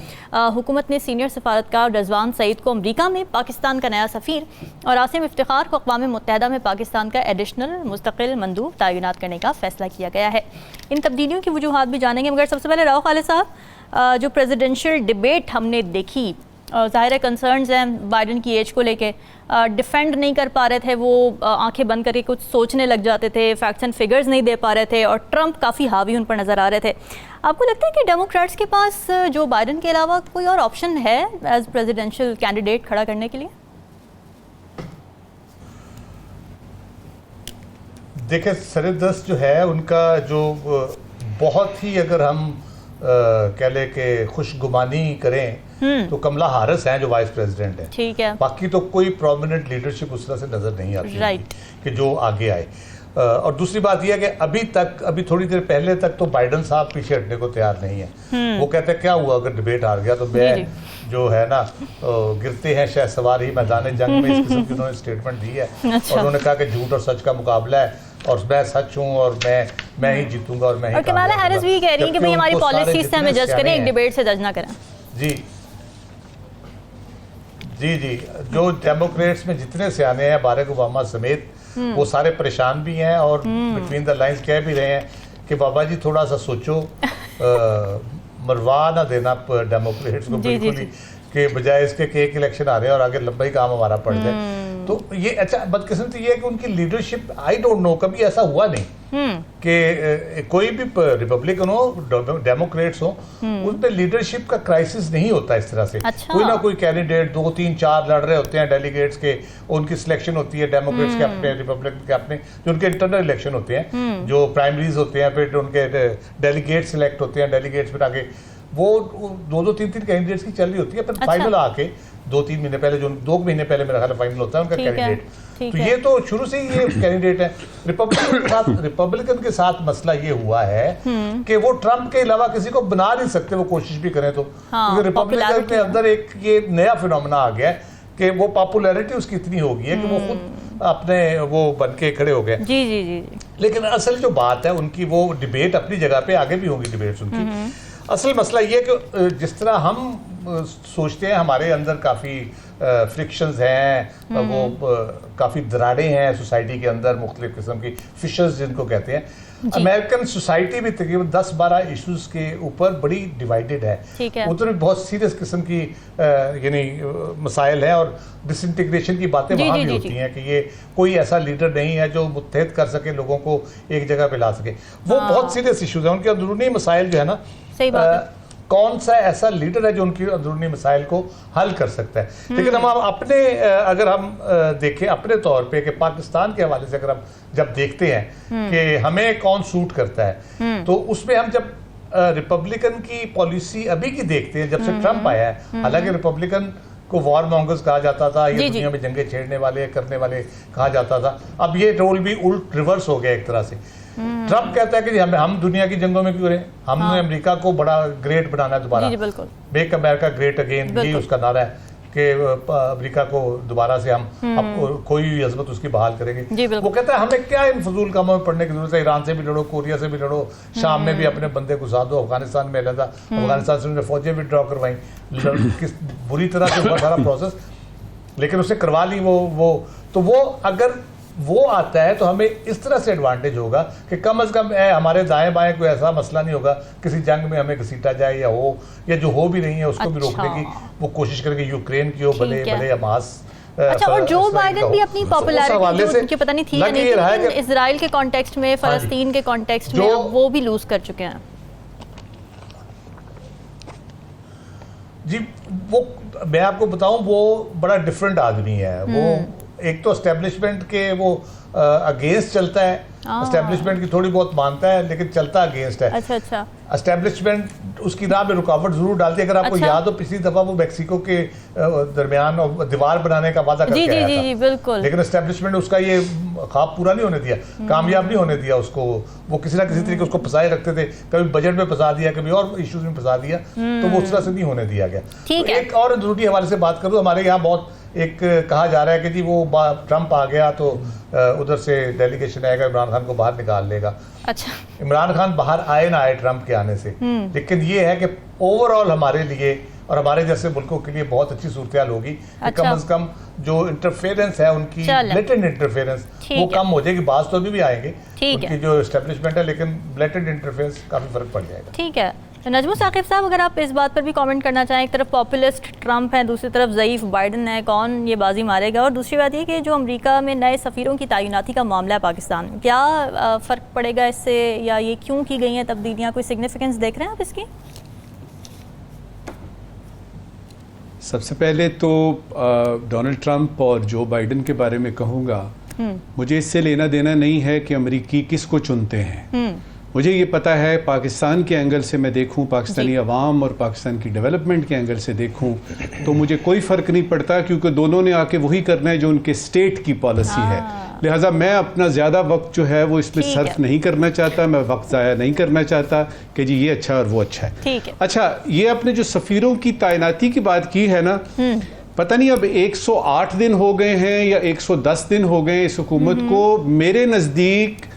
हुकूमत ने सीनियर सफारतकार रजवान सईद को अमरीका में पाकिस्तान का नया सफ़ीर और आसिम इफ्तिखार को अक़वाम मुत्तहिदा में पाकिस्तान का एडिशनल मुस्तकिल मंदूब तैनात करने का फैसला किया गया है। इन तब्दीलियों की वजूहात भी जानेंगे, मगर सबसे पहले राव खालिद साहब, जो प्रेसिडेंशियल डिबेट हमने देखी, ज़ाहिर कंसर्न्स हैं बाइडेन की एज को लेके, डिफेंड नहीं कर पा रहे थे, वो आंखें बंद करके कुछ सोचने लग जाते थे, फैक्ट्स एंड फिगर्स नहीं दे पा रहे थे और ट्रंप काफ़ी हावी उन पर नज़र आ रहे थे। आपको लगता है कि डेमोक्रेट्स के पास जो बाइडेन के अलावा कोई और ऑप्शन है एज प्रेसिडेंशियल कैंडिडेट खड़ा करने के लिए? देखिए, सरदस्त जो है उनका जो बहुत ही अगर हम कह ले के खुशगुमानी करें तो कमला हारिस हैं जो वाइस प्रेसिडेंट है। ठीक है। बाकी तो कोई प्रोमिनेंट लीडरशिप उस तरह से नजर नहीं आती कि जो आगे आए। और दूसरी बात यह है कि अभी थोड़ी देर पहले तक तो बाइडेन साहब पीछे हटने को तैयार नहीं है। वो कहते हैं क्या हुआ अगर डिबेट हार गया तो मैं जो है ना गिरते हैं शहसवार ही मैदान जंग में, इस किस्म की उन्होंने स्टेटमेंट दी है। और उन्होंने कहा कि झूठ और सच का मुकाबला है और मैं सच हूं और मैं ही जीतूंगा और मैं ही। और कमला हैरिस भी कह रही है कि भाई हमारी पॉलिसीज से हमें जज करें, एक डिबेट से जज ना करें। जी जो डेमोक्रेट्स में जितने सियाने हैं, बाराक ओबामा समेत, वो सारे परेशान भी हैं और बिटवीन द लाइंस कह भी रहे हैं कि बाबा जी थोड़ा सा सोचो, मरवा ना देना डेमोक्रेट्स को बिल्कुल ही, के बजाय इसके कि एक इलेक्शन आ रहे हैं और आगे लंबा ही काम हमारा पड़ जाए। तो ये अच्छा बदकिस्मती ये है कि उनकी लीडरशिप, आई डोंट नो, कभी ऐसा हुआ नहीं कि कोई भी रिपब्लिकन हो डेमोक्रेट्स हो उसमें लीडरशिप का क्राइसिस नहीं होता इस तरह से। अच्छा। कोई ना कोई कैंडिडेट 2 3 4 लड़ रहे होते हैं डेलीगेट्स के, उनकी सिलेक्शन होती है डेमोक्रेट्स के अपने, रिपब्लिकन के अपने, जो उनके इंटरनल इलेक्शन होते हैं, जो प्राइमरीज होते हैं, फिर उनके डेलीगेट सिलेक्ट होते हैं, डेलीगेट्स फिर आगे वो 2 3 कैंडिडेट्स की चल रही होती है, फिर फाइनल आके 2-3 महीने पहले, जो 2 महीने पहले मेरा ख्याल फाइनल होता है उनका कैंडिडेट। तो ये तो शुरू से ही ये कैंडिडेट है। रिपब्लिकन के साथ मसला ये हुआ है कि वो ट्रंप के अलावा किसी को बना नहीं सकते, वो कोशिश भी करें तो। क्योंकि रिपब्लिकन के अंदर एक ये नया फिनोमेना आ गया है कि वो पॉपुलैरिटी उसकी इतनी हो गई है कि वो खुद अपने वो बन के खड़े हो गए। जी। लेकिन असल जो बात है उनकी, वो डिबेट अपनी जगह पे आगे भी होंगी डिबेट्स उनकी। असल मसला ये कि जिस तरह हम सोचते हैं हमारे अंदर काफ़ी फ्रिक्शंस हैं, वो काफ़ी दरारें हैं सोसाइटी के अंदर, मुख्तलिफ किस्म की फिशर्स जिनको कहते हैं। अमेरिकन सोसाइटी भी तकरीबन 10-12 इश्यूज के ऊपर बड़ी डिवाइडेड है। उधर बहुत सीरियस किस्म की यानी मसाइल हैं और डिसइंटीग्रेशन की बातें वहाँ भी होती हैं कि ये कोई ऐसा लीडर नहीं है जो मुत्तहद कर सके, लोगों को एक जगह पे ला सके। वो बहुत सीरियस इश्यूज हैं, उनके अंदरूनी मसाइल जो है ना, सही बात है। कौन सा ऐसा लीडर है जो उनकी अंदरूनी मसाइल को हल कर सकता है। लेकिन हम अपने अगर हम देखें अपने तौर पे कि पाकिस्तान के हवाले से अगर हम जब देखते हैं कि हमें कौन सूट करता है, तो उसमें हम जब रिपब्लिकन की पॉलिसी अभी की देखते हैं, जब से ट्रंप आया है, हालांकि रिपब्लिकन को वॉर मॉन्गर्स कहा जाता था, ये दुनिया में जंगे छेड़ने वाले करने वाले कहा जाता था, अब ये रोल भी उल्ट रिवर्स हो गया एक तरह से। ट्रंप कहता है कि हम दुनिया की जंगों में क्यों रहे, हमने अमेरिका को बड़ा ग्रेट बनाना है दोबारा, मेक अमेरिका ग्रेट अगेन, यही उसका नारा है कि अमेरिका को दोबारा से हम कोई भी अजमत उसकी बहाल करेंगे। वो कहता है हमें क्या इन फजूल कामों में पड़ने की जरूरत है, ईरान से भी लड़ो, कोरिया से भी लड़ो, शाम में भी अपने बंदे घुसा दो, अफगानिस्तान में अलग, अफगानिस्तान से उन्होंने फौजें विड्रॉ करवाई, किस बुरी तरह से हुआ सारा प्रोसेस, लेकिन उसने करवा ली वो। तो वो अगर वो आता है तो हमें इस तरह से एडवांटेज होगा कि कम से कम हमारे दाएं बाएं कोई ऐसा मसला नहीं होगा किसी जंग में हमें घसीटा जाए या जो हो भी नहीं है उसको भी रोकने की वो कोशिश करेंगे, यूक्रेन की हो, भले हमास। अच्छा, और जो बाइडेन भी अपनी पॉपुलैरिटी उनकी पता नहीं थी या नहीं थी, इजराइल के कॉन्टेक्स्ट में, फलस्तीन के कॉन्टेक्स्ट में वो भी लूज कर चुके हैं। जी, वो मैं आपको बताऊं, वो बड़ा डिफरेंट आदमी है। वो एक तो एस्टेब्लिशमेंट के वो अगेंस्ट चलता है, एस्टेब्लिशमेंट की थोड़ी बहुत मानता है लेकिन चलता अगेंस्ट है। अच्छा। एस्टेब्लिशमेंट उसकी राह में रुकावट जरूर डालती है। अगर आपको याद हो पिछली दफा वो मैक्सिको के दरमियान दीवार बनाने का वादा करके आया था, बिल्कुल, लेकिन एस्टेब्लिशमेंट उसका ये ख्वाब पूरा नहीं होने दिया, कामयाब नहीं होने दिया उसको। वो किसी ना किसी तरीके उसको फंसाए रखते थे, कभी बजट में फंसा दिया, कभी और इश्यूज में फंसा दिया, तो वो उस तरह से नहीं होने दिया गया। ठीक है। एक और जरूरी हवाले से बात करूँ, हमारे यहाँ बहुत एक कहा जा रहा है कि जी वो ट्रंप आ गया तो उधर से डेलीगेशन आएगा, इमरान खान को बाहर निकाल लेगा। अच्छा, इमरान खान बाहर आए ना आए ट्रंप के आने से, लेकिन ये है कि ओवरऑल हमारे लिए और हमारे जैसे मुल्कों के लिए बहुत अच्छी सूरत होगी कि कम से कम जो इंटरफेरेंस है उनकी, ब्लेटेंट इंटरफेरेंस, वो कम हो जाएगी। बात तो अभी भी आएंगे उनकी जो एस्टेब्लिशमेंट है, लेकिन ब्लेटेंट इंटरफेरेंस काफी फर्क पड़ जाएगा। ठीक है। नजमुल साकिब साहब, अगर आप इस बात पर भी कमेंट करना चाहें, एक तरफ पॉपुलिस्ट ट्रंप है, दूसरी तरफ ज़ईफ बाइडन है, कौन ये बाजी मारेगा? और दूसरी बात ये कि जो अमेरिका में नए सफ़ीरों की तैनाती का मामला है पाकिस्तान में, क्या फ़र्क पड़ेगा इससे, या ये क्यों की गई हैं तब्दीलियाँ? कोई सिग्निफिकेंस देख रहे हैं आप इसकी? सबसे पहले तो डोनाल्ड ट्रंप और जो बाइडन के बारे में कहूँगा, मुझे इससे लेना देना नहीं है कि अमेरिकी किसको चुनते हैं। मुझे ये पता है पाकिस्तान के एंगल से मैं देखूं, पाकिस्तानी अवाम और पाकिस्तान की डेवलपमेंट के एंगल से देखूं, तो मुझे कोई फ़र्क नहीं पड़ता, क्योंकि दोनों ने आके वही करना है जो उनके स्टेट की पॉलिसी है। लिहाजा मैं अपना ज़्यादा वक्त जो है वो इसमें सर्फ नहीं करना चाहता, मैं वक्त ज़ाया नहीं करना चाहता कि जी ये अच्छा और वो अच्छा है। अच्छा, ये अपने जो सफ़ीरों की तैनाती की बात की है ना, पता नहीं अब 108 दिन हो गए हैं या 110 दिन हो गए इस हुकूमत को। मेरे नज़दीक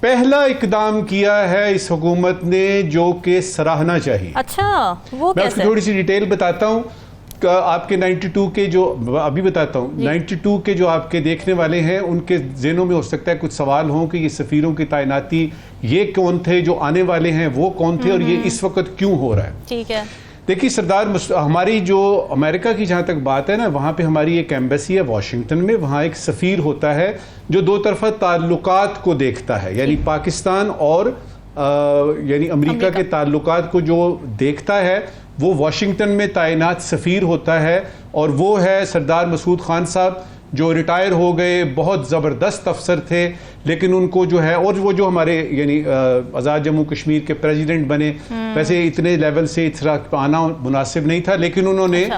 पहला इकदाम किया है इस हुकूमत ने जो कि सराहना चाहिए। अच्छा, वो मैं उसकी थोड़ी सी डिटेल बताता हूँ। आपके 92 के जो अभी बताता हूँ, 92 के जो आपके देखने वाले हैं उनके ज़हनों में हो सकता है कुछ सवाल हों कि ये सफ़ीरों की तैनाती, ये कौन थे, जो आने वाले हैं वो कौन थे, और ये इस वक्त क्यों हो रहा है। ठीक है। देखिए सरदार, हमारी जो अमेरिका की जहाँ तक बात है ना, वहाँ पे हमारी एक एम्बेसी है वाशिंगटन में, वहाँ एक सफ़ीर होता है जो दो तरफा ताल्लुकात को देखता है, यानी पाकिस्तान और यानी अमेरिका के ताल्लुकात को जो देखता है वो वाशिंगटन में तैनात सफ़ीर होता है, और वो है सरदार मसूद खान साहब, जो रिटायर हो गए, बहुत ज़बरदस्त अफसर थे, लेकिन उनको जो है, और वो जो हमारे यानी आज़ाद जम्मू कश्मीर के प्रेसिडेंट बने, वैसे इतने लेवल से इतना आना मुनासिब नहीं था, लेकिन उन्होंने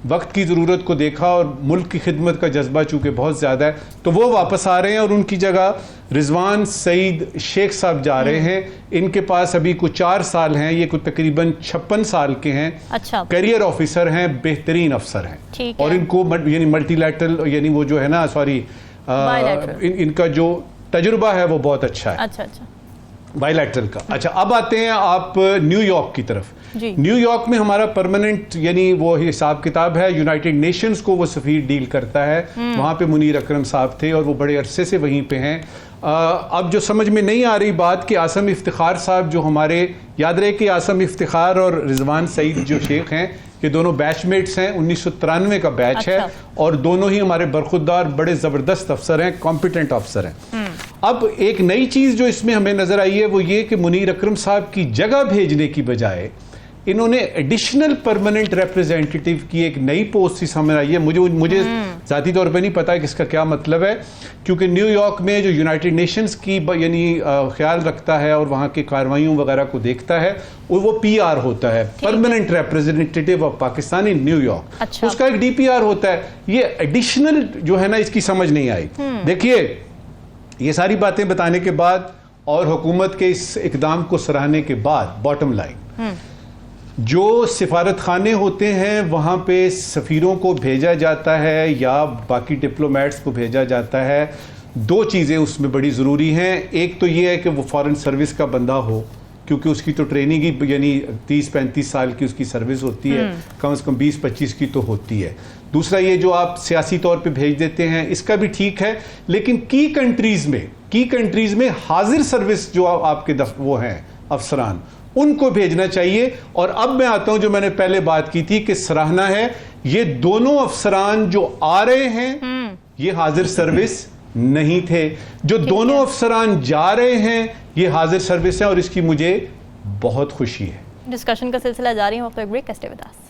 वक्त की ज़रूरत को देखा और मुल्क की खिदमत का जज्बा चूँकि बहुत ज़्यादा है, तो वो वापस आ रहे हैं और उनकी जगह रिजवान सईद शेख साहब जा रहे हैं। इनके पास अभी कुछ 4 साल हैं, ये कुछ तकरीबन 56 साल के हैं। अच्छा। करियर ऑफिसर हैं, बेहतरीन अफसर हैं, और इनको यानी मल्टीलैटरल, यानी वो जो है ना, सॉरी, इनका जो तजुर्बा है वो बहुत अच्छा है। अच्छा, बायलैटरल का। अच्छा, अब आते हैं आप न्यूयॉर्क की तरफ। न्यूयॉर्क में हमारा परमानेंट यानी वो हिसाब किताब है, यूनाइटेड नेशंस को वो सफ़ीर डील करता है। वहाँ पे मुनीर अकरम साहब थे और वो बड़े अरसे से वहीं पे हैं। अब जो समझ में नहीं आ रही बात कि आसम इफ्तिखार साहब, जो हमारे, याद रहे कि आसम इफ्तिखार और रिजवान सईद जो शेख हैं, ये दोनों बैचमेट्स हैं, 1993 का बैच है, और दोनों ही हमारे बरखुरदार बड़े ज़बरदस्त अफसर हैं, कॉम्पिटेंट अफसर हैं। अब एक नई चीज़ जो इसमें हमें नज़र आई है वो ये कि मुनीर अकरम साहब की जगह भेजने की बजाय इन्होंने एडिशनल परमानेंट रिप्रेजेंटेटिव की एक नई पोस्ट सी सामने आई है। मुझे ज़ाती तौर पे नहीं पता है कि इसका क्या मतलब है, क्योंकि न्यूयॉर्क में जो यूनाइटेड नेशंस की यानी ख्याल रखता है और वहाँ की कार्रवाइयों वगैरह को देखता है, वो PR होता है, permanent representative of Pakistan in New York. अच्छा। उसका एक DPR होता है। ये एडिशनल जो है ना, इसकी समझ नहीं आई। देखिए, ये सारी बातें बताने के बाद और हुकूमत के इस इकदाम को सराहने के बाद, बॉटम लाइन, जो सिफारत खाने होते हैं वहाँ पे सफ़ीरों को भेजा जाता है या बाकी डिप्लोमेट्स को भेजा जाता है, 2 चीज़ें उसमें बड़ी ज़रूरी हैं। एक तो ये है कि वो फॉरेन सर्विस का बंदा हो, क्योंकि उसकी तो ट्रेनिंग ही यानी 30-35 साल की उसकी सर्विस होती है, कम से कम 20-25 की तो होती है। दूसरा ये जो आप सियासी तौर पे भेज देते हैं, इसका भी ठीक है, लेकिन की कंट्रीज़ में हाजिर सर्विस जो आपके वो हैं अफसरान, उनको भेजना चाहिए। और अब मैं आता हूं, जो मैंने पहले बात की थी कि सराहना है, ये दोनों अफसरान जो आ रहे हैं ये हाजिर सर्विस नहीं थे, जो दोनों अफसरान जा रहे हैं ये हाजिर सर्विस है, और इसकी मुझे बहुत खुशी है। डिस्कशन का सिलसिला जारी है, एक break, stay with us.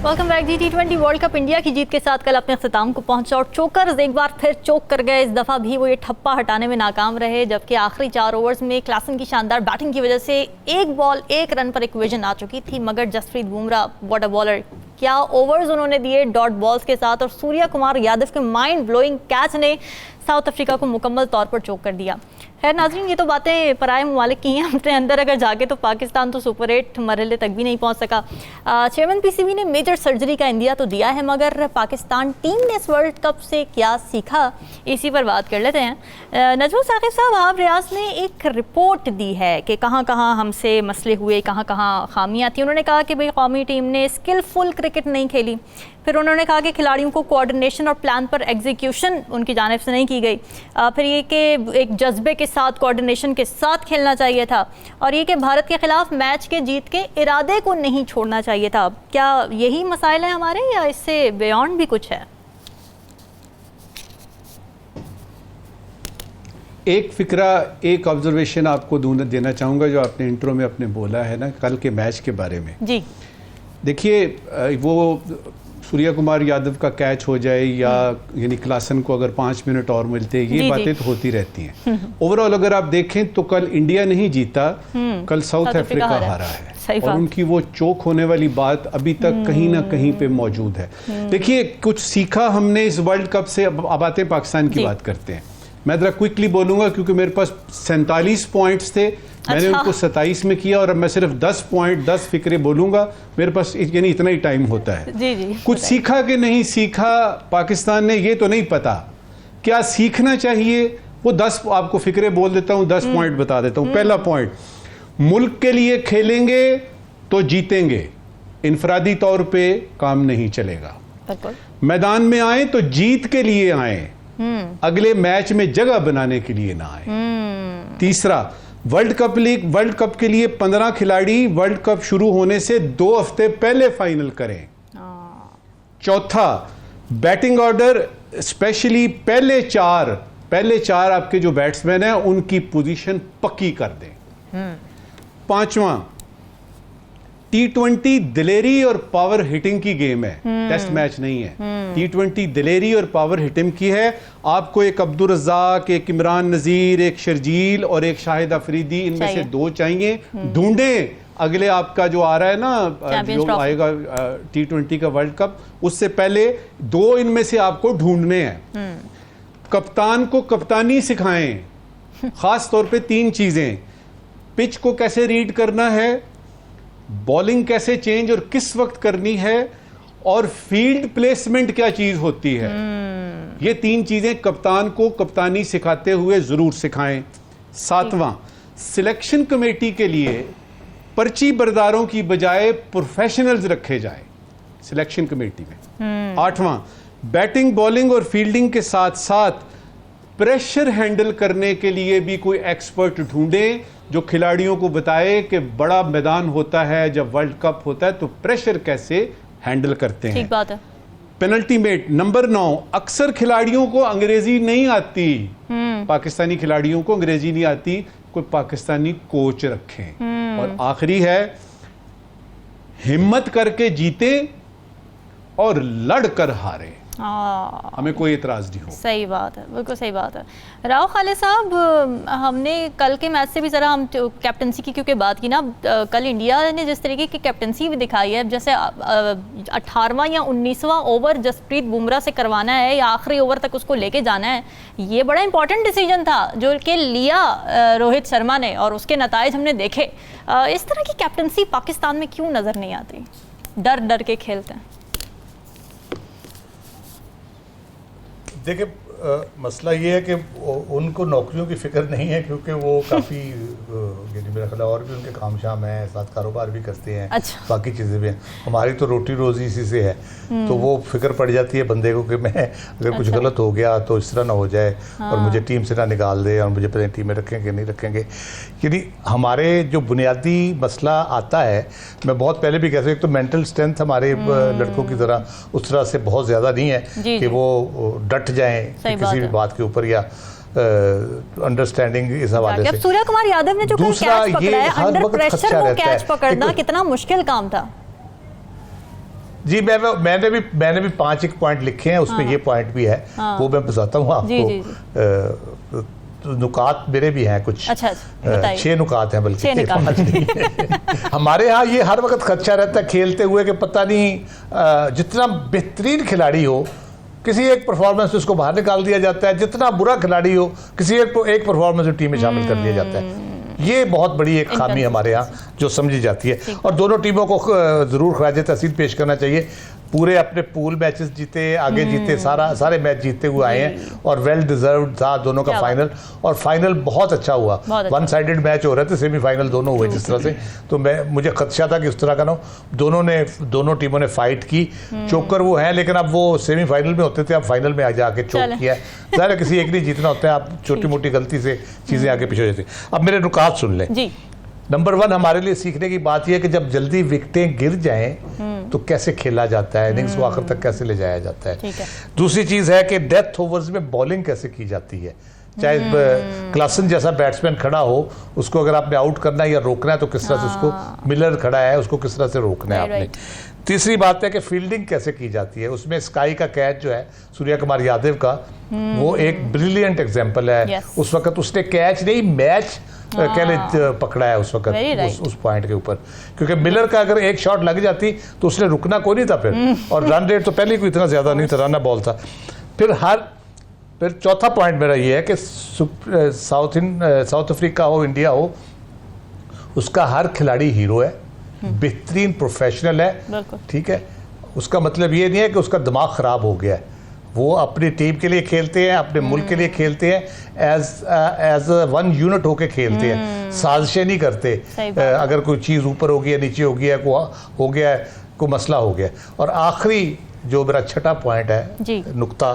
Welcome back. T20 world cup India की जीत के साथ कल अपने अख्ताम को पहुंचा और चोकर्स एक बार फिर चोक कर गए। इस दफ़ा भी वो ये ठप्पा हटाने में नाकाम रहे, जबकि आखिरी 4 ओवर्स में क्लासन की शानदार बैटिंग की वजह से 1 बॉल 1 रन पर इक्वेशन आ चुकी थी। मगर Jasprit Bumrah what a bowler, क्या ओवर्स उन्होंने दिए डॉट बॉल्स के साथ, और सूर्य कुमार यादव के माइंड ब्लोइंग कैच ने साउथ अफ्रीका को मुकम्मल तौर पर चोक कर दिया। खैर नाज़रीन, ये तो बातें पराए ममालिक की हैं, अपने अंदर अगर जाके तो पाकिस्तान तो सुपर 8 मरहले तक भी नहीं पहुंच सका। चेयरमैन पीसीबी ने मेजर सर्जरी का इंडिया तो दिया है, मगर पाकिस्तान टीम ने इस वर्ल्ड कप से क्या सीखा, इसी पर बात कर लेते हैं। नजमुल साकिब साहब, आप रियाज ने एक रिपोर्ट दी है कि कहाँ कहाँ हमसे मसले हुए, कहाँ कहाँ खामियाँ थी। उन्होंने कहा कि भाई कौमी टीम ने स्किलफुल क्रिकेट नहीं खेली। फिर उन्होंने कहा कि खिलाड़ियों को कोऑर्डिनेशन और प्लान पर एग्जीक्यूशन उनकी जानिब से नहीं की गई। फिर ये कि एक जज्बे के साथ, कोऑर्डिनेशन के साथ खेलना चाहिए था, और ये कि भारत के खिलाफ मैच के जीत के इरादे को नहीं छोड़ना चाहिए था। क्या यही मसाइल हैं हमारे, या इससे बियॉन्ड भी कुछ है? एक फिक्रा, एक ऑब्जर्वेशन आपको देना चाहूँगा जो आपने इंट्रो में अपने बोला है ना कल के मैच के बारे में। जी देखिए, वो सूर्य कुमार यादव का कैच हो जाए या यानी क्लासन को अगर 5 मिनट और मिलते, ये बातें तो होती रहती हैं। ओवरऑल अगर आप देखें तो कल इंडिया नहीं जीता, कल साउथ अफ्रीका हारा है, और उनकी वो चोक होने वाली बात अभी तक कहीं ना कहीं पे मौजूद है। देखिए, कुछ सीखा हमने इस वर्ल्ड कप से। अब आते हैं पाकिस्तान की बात करते हैं। मैं जरा क्विकली बोलूंगा क्योंकि मेरे पास 47 पॉइंट्स थे, मैंने उनको 27 में किया, और अब मैं सिर्फ 10 फिक्रे बोलूंगा। मेरे पास यानी इतना ही टाइम होता है। जी कुछ सीखा कि नहीं सीखा पाकिस्तान ने, ये तो नहीं पता। क्या सीखना चाहिए, वो 10 आपको फिक्रे बोल देता हूं, 10 पॉइंट बता देता हूं। पहला पॉइंट, मुल्क के लिए खेलेंगे तो जीतेंगे, इनफरादी तौर पे काम नहीं चलेगा। मैदान में आए तो जीत के लिए आए, अगले मैच में जगह बनाने के लिए ना आए। तीसरा, वर्ल्ड कप के लिए 15 खिलाड़ी वर्ल्ड कप शुरू होने से 2 हफ्ते पहले फाइनल करें। चौथा, बैटिंग ऑर्डर स्पेशली पहले चार आपके जो बैट्समैन हैं उनकी पोजीशन पक्की कर दें। पांचवा, T20 दिलेरी और पावर हिटिंग की गेम है, टेस्ट मैच नहीं है। T20 दिलेरी और पावर हिटिंग की है। आपको एक अब्दुल रज़ाक, एक इमरान नज़ीर, एक शर्जील और एक शाहिद अफरीदी, इनमें से 2 चाहिए। ढूंढें अगले आपका जो आ रहा है ना, जो आएगा T20 का वर्ल्ड कप, उससे पहले 2 इनमें से आपको ढूंढने हैं। कप्तान को कप्तानी सिखाएं, खास तौर पे 3 चीजें: पिच को कैसे रीड करना है, बॉलिंग कैसे चेंज और किस वक्त करनी है, और फील्ड प्लेसमेंट क्या चीज होती है। ये 3 चीजें कप्तान को कप्तानी सिखाते हुए जरूर सिखाएं। 7वां, सिलेक्शन कमेटी के लिए पर्ची बरदारों की बजाय प्रोफेशनल्स रखे जाएं सिलेक्शन कमेटी में। 8वां, बैटिंग, बॉलिंग और फील्डिंग के साथ साथ प्रेशर हैंडल करने के लिए भी कोई एक्सपर्ट ढूंढें जो खिलाड़ियों को बताए कि बड़ा मैदान होता है, जब वर्ल्ड कप होता है तो प्रेशर कैसे हैंडल करते हैं। ठीक बात है। पेनल्टीमेट नंबर 9, अक्सर खिलाड़ियों को अंग्रेजी नहीं आती, पाकिस्तानी खिलाड़ियों को अंग्रेजी नहीं आती, कोई पाकिस्तानी कोच रखें। और आखिरी है, हिम्मत करके जीते और लड़कर हारे, हमें कोई इतराज नहीं हो। सही बात है, बिल्कुल सही बात है। राव खालिद साहब, हमने कल के मैच से भी ज़रा हम कैप्टनसी की क्योंकि बात की ना, कल इंडिया ने जिस तरीके की कैप्टनसी भी दिखाई है, जैसे 18वां या 19वां ओवर जसप्रीत बुमराह से करवाना है या आखिरी ओवर तक उसको लेके जाना है, ये बड़ा इंपॉर्टेंट डिसीजन था जो कि लिया रोहित शर्मा ने, और उसके नताइज हमने देखे। इस तरह की कैप्टनसी पाकिस्तान में क्यों नज़र नहीं आती? डर डर के खेलते हैं। देखिए, मसला ये है कि उनको नौकरियों की फिक्र नहीं है, क्योंकि वो काफ़ी मेरा ख्याल और भी उनके काम शाम है, साथ कारोबार भी करते हैं। अच्छा। बाकी चीज़ें भी हैं। हमारी तो रोटी रोज़ी इसी से है, तो वो फिक्र पड़ जाती है बंदे को कि मैं अगर कुछ गलत हो गया तो इस तरह ना हो जाए, और मुझे टीम से ना निकाल दे, और मुझे पता टीम में रखेंगे नहीं रखेंगे। यानी हमारे जो बुनियादी मसला आता है, मैं बहुत पहले भी कह सकता हूँ, तो मेंटल स्ट्रेंथ हमारे लड़कों की तरह उस तरह से बहुत ज़्यादा नहीं है कि वो डट जाएँ किसी भी बात के ऊपर, या अंडरस्टैंडिंग इस हवाले से। सूर्य कुमार यादव ने जो कैच पकड़ा है, अंडर प्रेशर वो कैच पकड़ना कितना मुश्किल काम था। जी मैंने भी 5 एक पॉइंट लिखे हैं, उसमें ये पॉइंट भी है, वो मैं बताता हूँ आपको। नुकात मेरे भी हैं कुछ। अच्छा, 6 नुकात हैं, बल्कि 5 नहीं। हमारे यहाँ ये हर वक्त खदशा रहता है खेलते हुए कि पता नहीं जितना बेहतरीन खिलाड़ी हो किसी एक परफॉर्मेंस में उसको बाहर निकाल दिया जाता है, जितना बुरा खिलाड़ी हो किसी एक परफॉर्मेंस में टीम में शामिल कर दिया जाता है। ये बहुत बड़ी एक खामी हमारे यहाँ जो समझी जाती है, और दोनों टीमों को ज़रूर खराज तहसीन पेश करना चाहिए। पूरे अपने पूल मैचेस जीते, आगे जीते, सारे मैच जीतते हुए आए हैं, और वेल डिजर्व्ड था दोनों का फाइनल, और फाइनल बहुत अच्छा हुआ। वन साइडेड मैच हो रहे थे, सेमीफाइनल दोनों हुए जिस तरह से, तो मुझे खदशा था कि उस तरह का ना दोनों टीमों ने फाइट की। चोकर वो है, लेकिन अब वो सेमीफाइनल में होते थे, अब फाइनल में आगे आके चोक किया। ज़ाहिर किसी एक नहीं जीतना होता है, आप छोटी मोटी गलती से चीज़ें आगे पीछे हो जाती। अब मेरे नुकात सुन लें। नंबर 1 हमारे लिए सीखने की बात यह है कि जब जल्दी विकेटें गिर जाएं तो कैसे खेला जाता है, इनिंग्स को आखिर तक कैसे ले जाया जाता है। दूसरी चीज़ है कि डेथ ओवर्स में बॉलिंग कैसे की जाती है। चाहे क्लासन जैसा बैट्समैन खड़ा हो, उसको अगर आपने आउट करना है या रोकना है तो किस तरह से उसको, मिलर खड़ा है उसको किस तरह से रोकना है आपने। तीसरी बात है कि फील्डिंग कैसे की जाती है। उसमें स्काई का कैच जो है सूर्य कुमार यादव का, वो एक ब्रिलियंट एग्जाम्पल है। उस वक्त उसने कैच नहीं मैच पकड़ा है उस वक्त उस पॉइंट के ऊपर, क्योंकि मिलर का अगर एक शॉट लग जाती तो उसने रुकना कोई नहीं था फिर, और रन रेट तो पहले कोई इतना ज्यादा नहीं था, रन बॉल था। फिर चौथा पॉइंट मेरा ये है कि साउथ अफ्रीका हो, इंडिया हो, उसका हर खिलाड़ी हीरो है, बेहतरीन प्रोफेशनल है, ठीक है। उसका मतलब ये नहीं है कि उसका दिमाग खराब हो गया है, वो अपनी टीम के लिए खेलते हैं, अपने मुल्क के लिए खेलते हैं, एज वन यूनिट होके खेलते हैं, साजिशें नहीं करते। अगर कोई चीज़ ऊपर होगी या नीचे होगी या हो गया है, कोई मसला हो गया। और आखिरी जो मेरा छठा पॉइंट है, नुक्ता,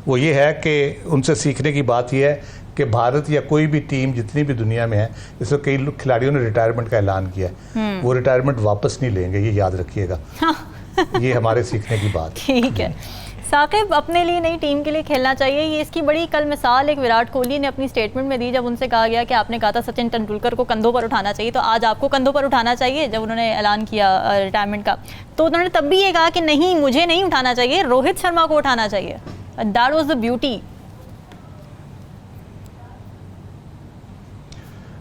वो ये है कि उनसे सीखने की बात ये है कि भारत या कोई भी टीम जितनी भी दुनिया में है, इसमें कई खिलाड़ियों ने रिटायरमेंट का ऐलान किया है, वो रिटायरमेंट वापस नहीं लेंगे, ये याद रखिएगा। ये हमारे सीखने की बात। ठीक है साकिब, अपने लिए नई टीम के लिए खेलना चाहिए, ये इसकी बड़ी कल मिसाल एक विराट कोहली ने अपनी स्टेटमेंट में दी, जब उनसे कहा गया कि आपने कहा था सचिन तेंदुलकर को कंधों पर उठाना चाहिए, तो आज आपको कंधों पर उठाना चाहिए। जब उन्होंने ऐलान किया रिटायरमेंट का, तो उन्होंने तब भी ये कहा कि नहीं, मुझे नहीं उठाना चाहिए, रोहित शर्मा को उठाना चाहिए। That was the beauty.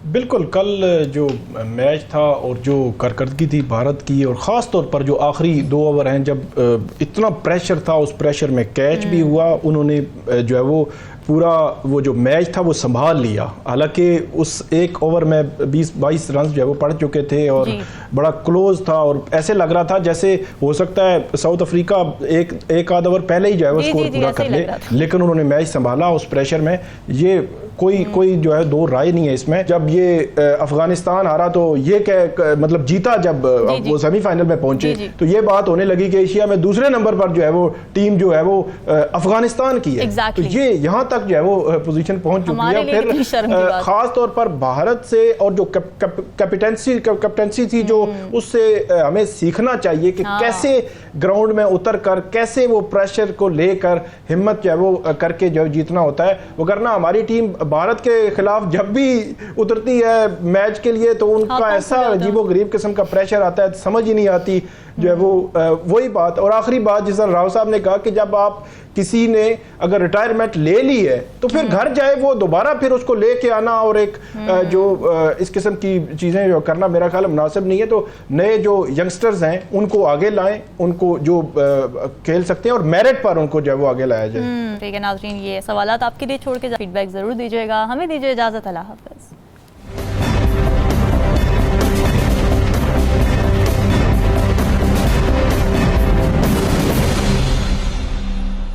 बिल्कुल, कल जो मैच था और जो कारकर्दगी थी भारत की, और ख़ास तौर पर जो आखिरी 2 ओवर हैं, जब इतना प्रेशर था, उस प्रेशर में कैच भी हुआ, उन्होंने जो है वो पूरा वो जो मैच था वो संभाल लिया। हालांकि उस एक ओवर में 20-22 रन जो है वो पड़ चुके थे और बड़ा क्लोज था, और ऐसे लग रहा था जैसे हो सकता है साउथ अफ्रीका एक आध ओवर पहले ही जो है वो स्कोर पूरा कर ले, लेकिन उन्होंने मैच संभाला उस प्रेशर में। ये कोई जो है दो राय नहीं है इसमें। जब ये अफगानिस्तान हारा तो ये मतलब जीता, जब वो सेमीफाइनल में पहुंचे तो ये बात होने लगी कि एशिया में दूसरे नंबर पर जो है वो टीम जो है वो अफगानिस्तान की है। तो ये यहाँ तक जो है वो पोजीशन पहुंच चुकी है। फिर खास तौर पर भारत से, और जो कैप्टेंसी थी जो, उससे हमें सीखना चाहिए कि कैसे ग्राउंड में उतर कर कैसे वो प्रेशर को लेकर हिम्मत जो है वो करके जो जीतना होता है। वरना हमारी टीम भारत के खिलाफ जब भी उतरती है मैच के लिए तो उनका ऐसा अजीबोगरीब किस्म का प्रेशर आता है, समझ ही नहीं आती जो है वो वही बात। और आखिरी बात, जिस तरह राव साहब ने कहा कि जब आप किसी ने अगर रिटायरमेंट ले ली है तो फिर घर जाए वो दोबारा फिर उसको लेके आना और एक जो इस किस्म की चीज़ें जो करना मेरा ख्याल मुनासिब नहीं है। तो नए जो यंगस्टर्स हैं उनको आगे लाएं, उनको जो खेल सकते हैं और मेरिट पर उनको जो है वो आगे लाया जाए। ठीक है नाज़रीन, ये सवालात आपके लिए छोड़ के फीडबैक ज़रूर दीजिएगा। हमें दीजिए इजाज़त, अल्लाह हाफ़िज़।